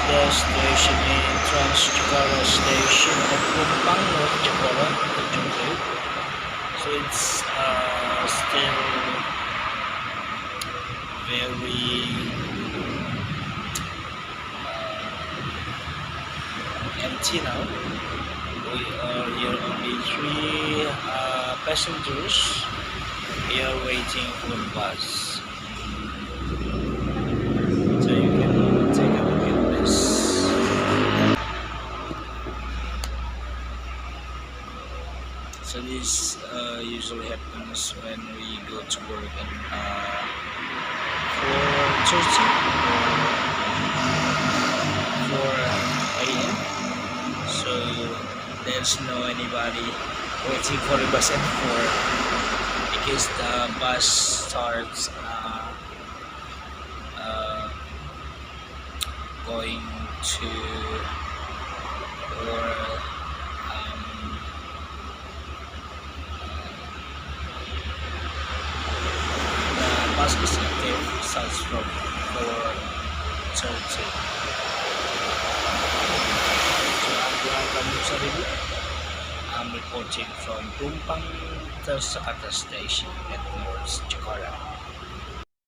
the station in Trans-Jakarta Station at Pumpang, North Jakarta, Tanjung Priok. So it's still very empty now. We are here only 3 passengers. We are waiting for the bus. So you can take a look at this. So this usually happens when we go to work at 4:30 or 4 a.m. So there's no anybody waiting for the bus anymore because the bus starts going to or the bus is active starts from 4:30. So I'm reporting from Pumpang Jakarta Station at North Jakarta.